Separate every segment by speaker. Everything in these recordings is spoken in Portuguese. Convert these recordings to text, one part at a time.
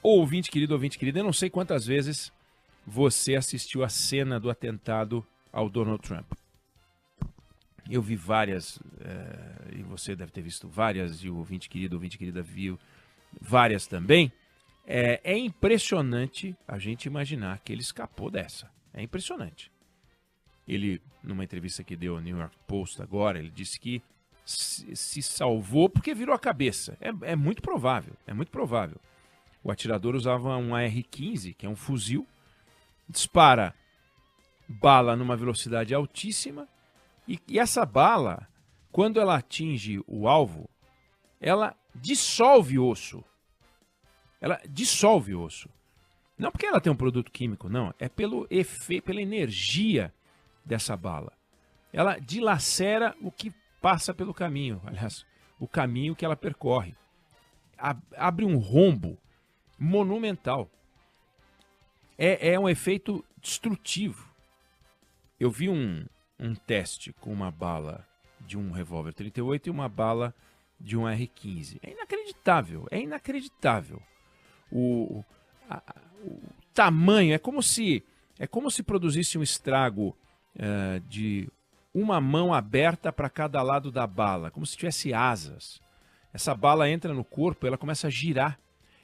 Speaker 1: Ouvinte querido, eu não sei quantas vezes você assistiu a cena do atentado ao Donald Trump. Eu vi várias, e você deve ter visto várias, e o ouvinte querida viu várias também. É impressionante a gente imaginar que ele escapou dessa. É impressionante. Ele, numa entrevista que deu ao New York Post agora, ele disse que se salvou porque virou a cabeça. É muito provável, é muito provável. O atirador usava um AR-15, que é um fuzil, dispara bala numa velocidade altíssima e essa bala, quando ela atinge o alvo, ela dissolve o osso. Ela dissolve o osso. Não porque ela tem um produto químico, não. É pelo efeito, pela energia dessa bala. Ela dilacera o que passa pelo caminho. Aliás, o caminho que ela percorre. Abre um rombo monumental. É um efeito destrutivo. Eu vi um teste com uma bala de um revólver 38 e uma bala de um R-15. É inacreditável, é inacreditável. O tamanho, é como se produzisse um estrago de uma mão aberta para cada lado da bala, como se tivesse asas. Essa bala entra no corpo, ela começa a girar,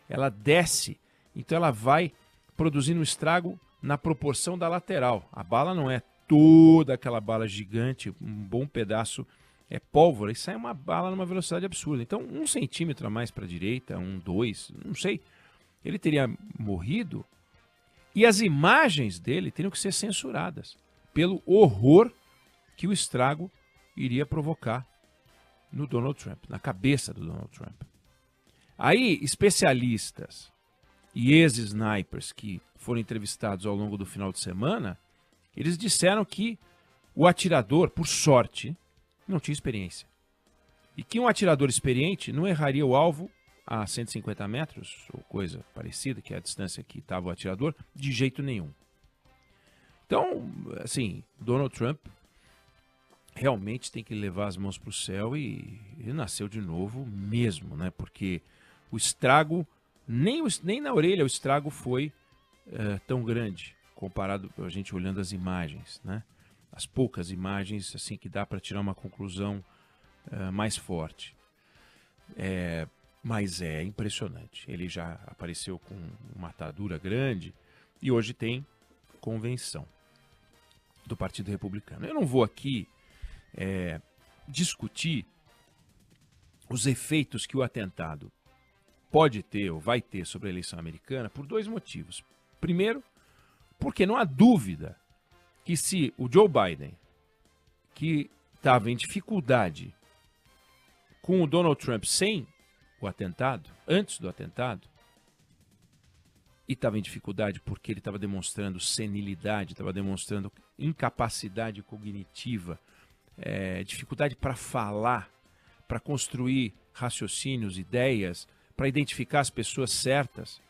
Speaker 1: ela desce, então ela vai produzindo um estrago na proporção da lateral. A bala não é toda aquela bala gigante, um bom pedaço é pólvora, e sai uma bala numa velocidade absurda. Então, 1 centímetro a mais para a direita, 2, não sei. Ele teria morrido e as imagens dele teriam que ser censuradas pelo horror que o estrago iria provocar no Donald Trump, na cabeça do Donald Trump. Aí, especialistas e ex-snipers que foram entrevistados ao longo do final de semana, eles disseram que o atirador, por sorte, não tinha experiência. E que um atirador experiente não erraria o alvo a 150 metros, ou coisa parecida, que é a distância que estava o atirador, de jeito nenhum. Então, assim, Donald Trump realmente tem que levar as mãos para o céu e ele nasceu de novo mesmo, né? Porque o estrago, nem na orelha o estrago foi tão grande, comparado a gente olhando as imagens, né? As poucas imagens assim que dá para tirar uma conclusão mais forte. Mas é impressionante. Ele já apareceu com uma atadura grande e hoje tem convenção do Partido Republicano. Eu não vou aqui discutir os efeitos que o atentado pode ter ou vai ter sobre a eleição americana por 2 motivos. Primeiro, porque não há dúvida que se o Joe Biden, que estava em dificuldade com o Donald Trump sem o atentado, antes do atentado, e estava em dificuldade porque ele estava demonstrando senilidade, estava demonstrando incapacidade cognitiva, dificuldade para falar, para construir raciocínios, ideias, para identificar as pessoas certas.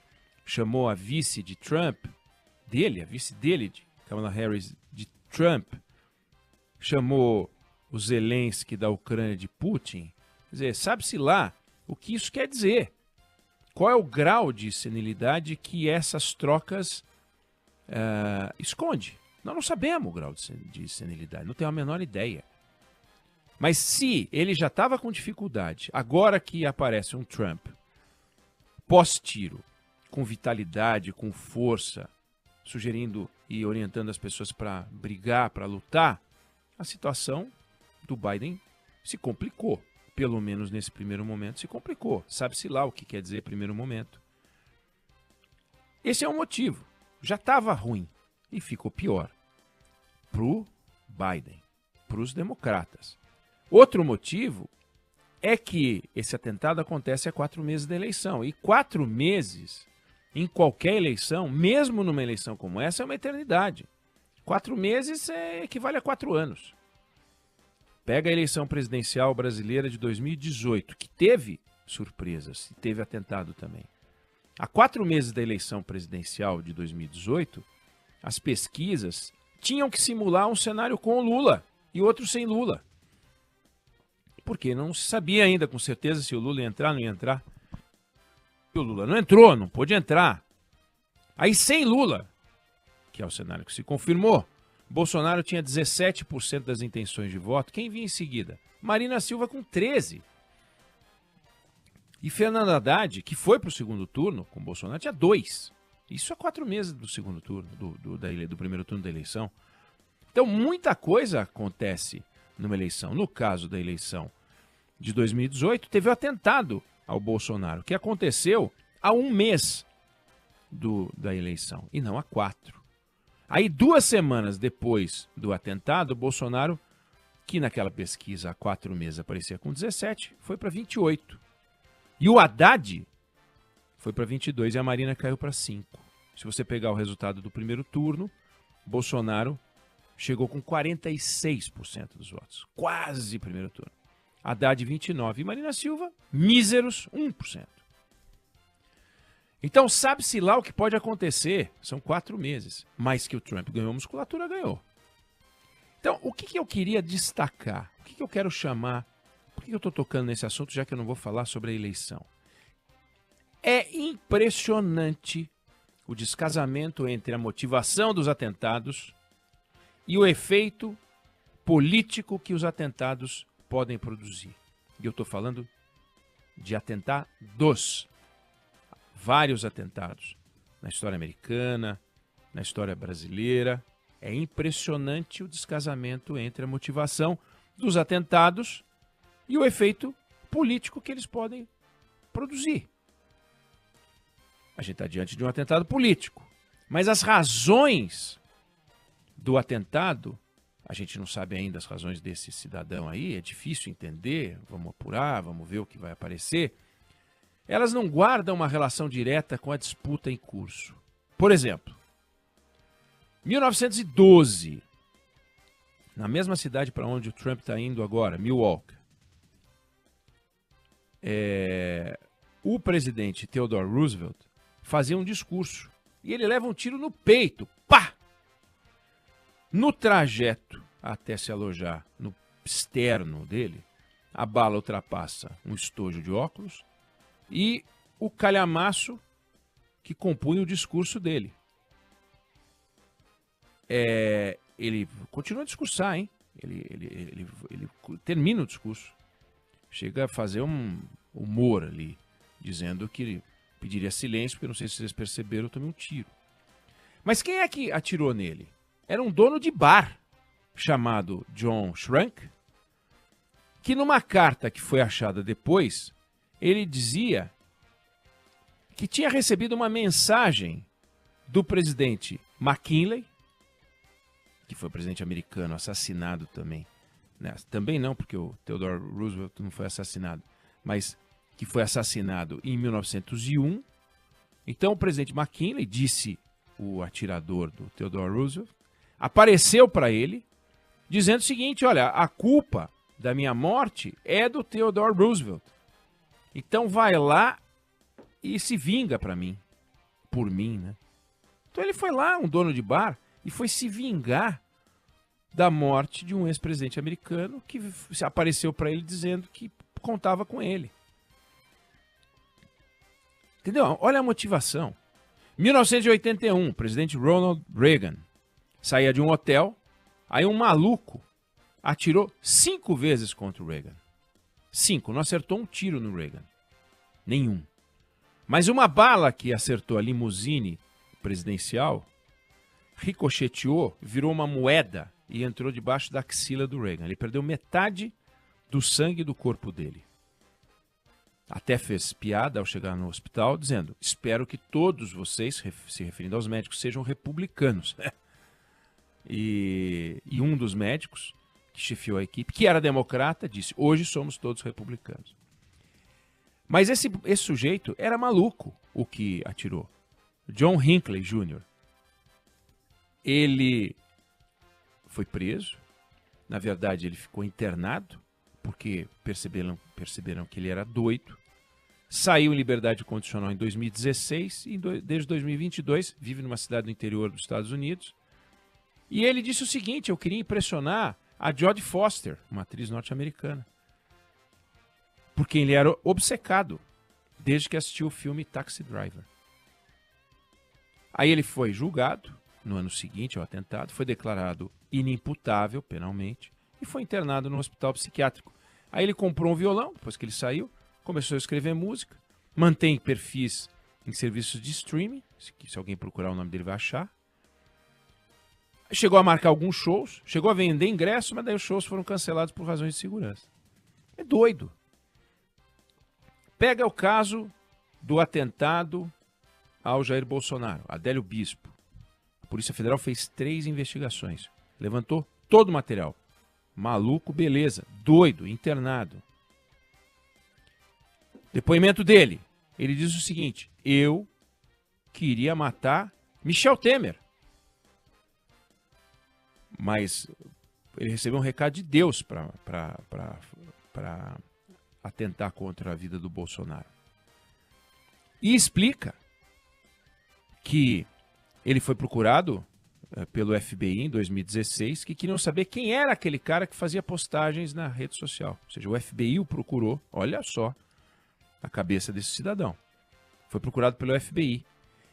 Speaker 1: Chamou a vice de Trump, a vice dele, de Kamala Harris, de Trump. Chamou o Zelensky da Ucrânia de Putin. Quer dizer, sabe-se lá o que isso quer dizer. Qual é o grau de senilidade que essas trocas esconde? Nós não sabemos o grau de senilidade, não tenho a menor ideia. Mas se ele já estava com dificuldade, agora que aparece um Trump pós-tiro, com vitalidade, com força, sugerindo e orientando as pessoas para brigar, para lutar, a situação do Biden se complicou. Pelo menos nesse primeiro momento se complicou. Sabe-se lá o que quer dizer primeiro momento. Esse é o motivo. Já estava ruim e ficou pior para o Biden, para os democratas. Outro motivo é que esse atentado acontece há 4 meses da eleição. E 4 meses em qualquer eleição, mesmo numa eleição como essa, é uma eternidade. 4 meses equivale a 4 anos. Pega a eleição presidencial brasileira de 2018, que teve surpresas, e teve atentado também. Há 4 meses da eleição presidencial de 2018, as pesquisas tinham que simular um cenário com o Lula e outro sem Lula. Porque não se sabia ainda com certeza se o Lula ia entrar ou não ia entrar. o Lula não entrou, não pôde entrar. Aí sem Lula, que é o cenário que se confirmou, Bolsonaro tinha 17% das intenções de voto. Quem vinha em seguida? Marina Silva com 13%. E Fernando Haddad, que foi para o segundo turno com Bolsonaro, tinha 2%. Isso há 4 meses do segundo turno, do primeiro turno da eleição. Então, muita coisa acontece numa eleição. No caso da eleição de 2018, teve o atentado ao Bolsonaro, que aconteceu há 1 mês da eleição, e não há 4. Aí, 2 semanas depois do atentado, o Bolsonaro, que naquela pesquisa há 4 meses aparecia com 17, foi para 28. E o Haddad foi para 22 e a Marina caiu para 5. Se você pegar o resultado do primeiro turno, Bolsonaro chegou com 46% dos votos. Quase primeiro turno. Haddad 29% e Marina Silva, míseros 1%. Então sabe-se lá o que pode acontecer. São 4 meses. Mas que o Trump ganhou musculatura, ganhou. Então, o que eu queria destacar? O que eu quero chamar? Por que eu estou tocando nesse assunto, já que eu não vou falar sobre a eleição? É impressionante o descasamento entre a motivação dos atentados e o efeito político que os atentados podem produzir. E eu estou falando de atentados. Vários atentados na história americana, na história brasileira. É impressionante o descasamento entre a motivação dos atentados e o efeito político que eles podem produzir. A gente está diante de um atentado político. Mas as razões do atentado, a gente não sabe ainda as razões desse cidadão aí, é difícil entender, vamos apurar, vamos ver o que vai aparecer. Elas não guardam uma relação direta com a disputa em curso. Por exemplo, 1912, na mesma cidade para onde o Trump está indo agora, Milwaukee, o presidente Theodore Roosevelt fazia um discurso e ele leva um tiro no peito, pá! No trajeto até se alojar no externo dele, a bala ultrapassa um estojo de óculos e o calhamaço que compunha o discurso dele. Ele continua a discursar, hein? Ele termina o discurso. Chega a fazer um humor ali, dizendo que ele pediria silêncio, porque não sei se vocês perceberam, eu tomei um tiro. Mas quem é que atirou nele? Era um dono de bar, chamado John Schrank, que numa carta que foi achada depois, ele dizia que tinha recebido uma mensagem do presidente McKinley, que foi o presidente americano assassinado também. Né? Também não, porque o Theodore Roosevelt não foi assassinado, mas que foi assassinado em 1901. Então o presidente McKinley, disse o atirador do Theodore Roosevelt, apareceu para ele dizendo o seguinte: olha, a culpa da minha morte é do Theodore Roosevelt. Então vai lá e se vinga para mim, por mim, né? Então ele foi lá, um dono de bar, e foi se vingar da morte de um ex-presidente americano que apareceu para ele dizendo que contava com ele. Entendeu? Olha a motivação. 1981, o presidente Ronald Reagan saía de um hotel, aí um maluco atirou 5 vezes contra o Reagan. 5, não acertou um tiro no Reagan. Nenhum. Mas uma bala que acertou a limusine presidencial ricocheteou, virou uma moeda e entrou debaixo da axila do Reagan. Ele perdeu metade do sangue do corpo dele. Até fez piada ao chegar no hospital, dizendo: espero que todos vocês, se referindo aos médicos, sejam republicanos. E um dos médicos que chefiou a equipe, que era democrata, disse: hoje somos todos republicanos. Mas esse sujeito era maluco, o que atirou. John Hinckley Jr. Ele foi preso. Na verdade, ele ficou internado, porque perceberam que ele era doido. Saiu em liberdade condicional em 2016 e desde 2022 vive numa cidade do interior dos Estados Unidos. E ele disse o seguinte: eu queria impressionar a Jodie Foster, uma atriz norte-americana, porque ele era obcecado desde que assistiu o filme Taxi Driver. Aí ele foi julgado no ano seguinte ao atentado, foi declarado inimputável penalmente e foi internado no hospital psiquiátrico. Aí ele comprou um violão, depois que ele saiu, começou a escrever música, mantém perfis em serviços de streaming, se alguém procurar o nome dele vai achar. Chegou a marcar alguns shows, chegou a vender ingresso, mas daí os shows foram cancelados por razões de segurança. É doido. Pega o caso do atentado ao Jair Bolsonaro, Adélio Bispo. A Polícia Federal fez 3 investigações, levantou todo o material. Maluco, beleza, doido, internado. Depoimento dele. Ele diz o seguinte: eu queria matar Michel Temer. Mas ele recebeu um recado de Deus para atentar contra a vida do Bolsonaro. E explica que ele foi procurado pelo FBI em 2016, que queriam saber quem era aquele cara que fazia postagens na rede social. Ou seja, o FBI o procurou, olha só a cabeça desse cidadão. Foi procurado pelo FBI.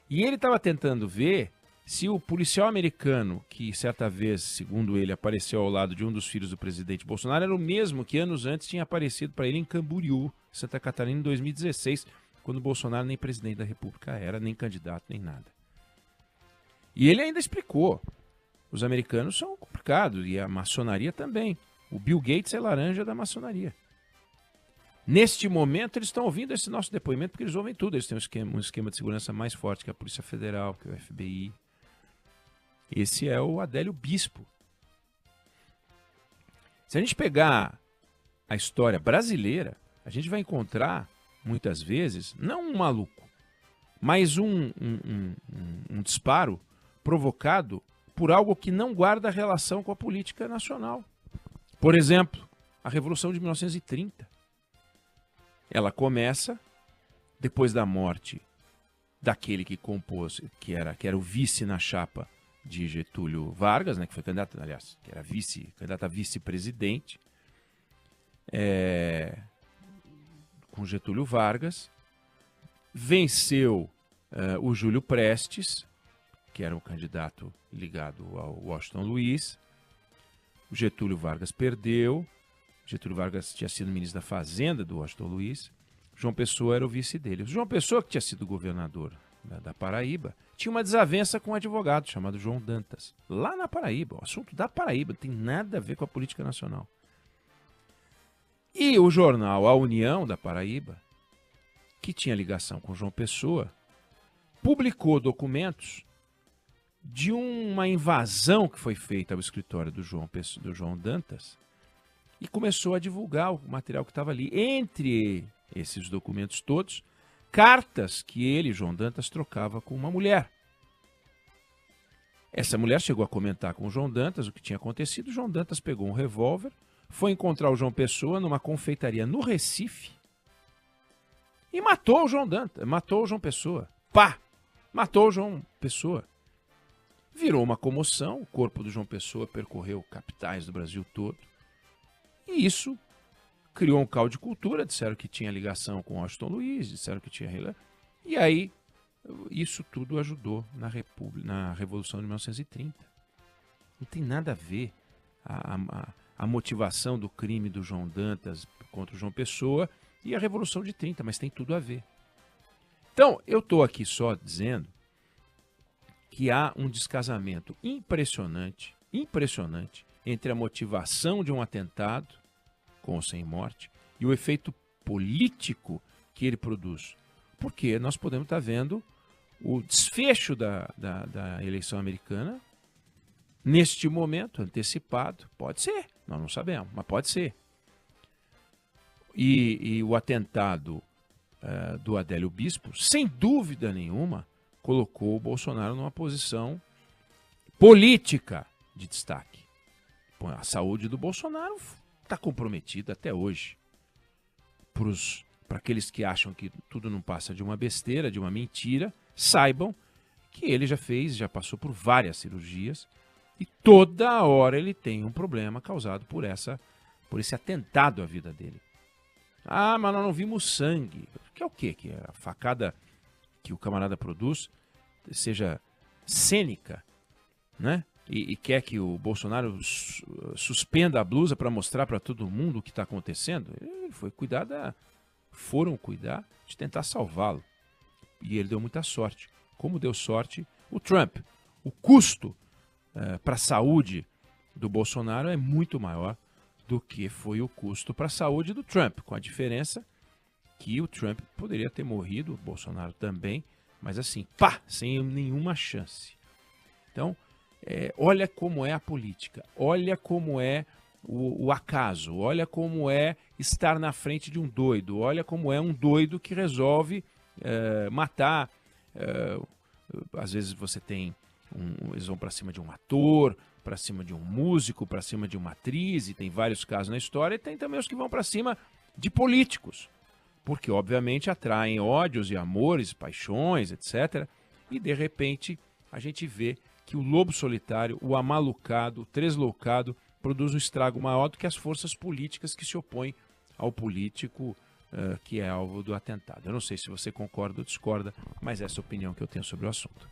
Speaker 1: E ele estava tentando ver se o policial americano, que certa vez, segundo ele, apareceu ao lado de um dos filhos do presidente Bolsonaro, era o mesmo que anos antes tinha aparecido para ele em Camboriú, Santa Catarina, em 2016, quando o Bolsonaro nem presidente da República era, nem candidato, nem nada. E ele ainda explicou, os americanos são complicados, e a maçonaria também. O Bill Gates é laranja da maçonaria. Neste momento, eles estão ouvindo esse nosso depoimento, porque eles ouvem tudo. Eles têm um esquema de segurança mais forte que a Polícia Federal, que o FBI. Esse é o Adélio Bispo. Se a gente pegar a história brasileira, a gente vai encontrar, muitas vezes, não um maluco, mas um disparo provocado por algo que não guarda relação com a política nacional. Por exemplo, a Revolução de 1930. Ela começa depois da morte daquele que compôs, que era o vice na chapa de Getúlio Vargas, né, que foi candidato, aliás, que era candidato a vice-presidente, com Getúlio Vargas, venceu o Júlio Prestes, que era um candidato ligado ao Washington Luiz. O Getúlio Vargas perdeu. Getúlio Vargas tinha sido ministro da Fazenda do Washington Luiz. João Pessoa era o vice dele. O João Pessoa, que tinha sido governador da Paraíba, tinha uma desavença com um advogado chamado João Dantas, lá na Paraíba. O assunto da Paraíba não tem nada a ver com a política nacional. E o jornal A União da Paraíba, que tinha ligação com João Pessoa, publicou documentos de uma invasão que foi feita ao escritório do João Dantas e começou a divulgar o material que estava ali. Entre esses documentos todos, cartas que ele, João Dantas, trocava com uma mulher. Essa mulher chegou a comentar com o João Dantas o que tinha acontecido. O João Dantas pegou um revólver, foi encontrar o João Pessoa numa confeitaria no Recife e matou o João Dantas, matou o João Pessoa. Pá! Matou o João Pessoa. Virou uma comoção, o corpo do João Pessoa percorreu capitais do Brasil todo. E isso criou um caldo de cultura, disseram que tinha ligação com Washington Luiz, disseram que tinha... E aí, isso tudo ajudou na Revolução de 1930. Não tem nada a ver a motivação do crime do João Dantas contra o João Pessoa e a Revolução de 30, mas tem tudo a ver. Então, eu estou aqui só dizendo que há um descasamento impressionante entre a motivação de um atentado, com ou sem morte, e o efeito político que ele produz. Porque nós podemos estar vendo o desfecho da eleição americana neste momento, antecipado. Pode ser, nós não sabemos, mas pode ser. E o atentado do Adélio Bispo, sem dúvida nenhuma, colocou o Bolsonaro numa posição política de destaque. A saúde do Bolsonaro está comprometida até hoje. Para aqueles que acham que tudo não passa de uma besteira, de uma mentira, saibam que ele já passou por várias cirurgias e toda hora ele tem um problema causado por esse atentado à vida dele. Ah, mas nós não vimos sangue. Que é o quê? Que a facada que o camarada produz seja cênica, né? E quer que o Bolsonaro suspenda a blusa para mostrar para todo mundo o que está acontecendo. Ele foram cuidar de tentar salvá-lo. E ele deu muita sorte. Como deu sorte o Trump. O custo para a saúde do Bolsonaro é muito maior do que foi o custo para a saúde do Trump, com a diferença que o Trump poderia ter morrido, o Bolsonaro também, mas assim, pá, sem nenhuma chance. Então, olha como é a política, olha como é o acaso, olha como é estar na frente de um doido, olha como é um doido que resolve matar. Às vezes você tem, eles vão para cima de um ator, para cima de um músico, para cima de uma atriz, e tem vários casos na história, e tem também os que vão para cima de políticos, porque obviamente atraem ódios e amores, paixões, etc. E de repente a gente vê que o lobo solitário, o amalucado, o tresloucado, produz um estrago maior do que as forças políticas que se opõem ao político que é alvo do atentado. Eu não sei se você concorda ou discorda, mas essa é a opinião que eu tenho sobre o assunto.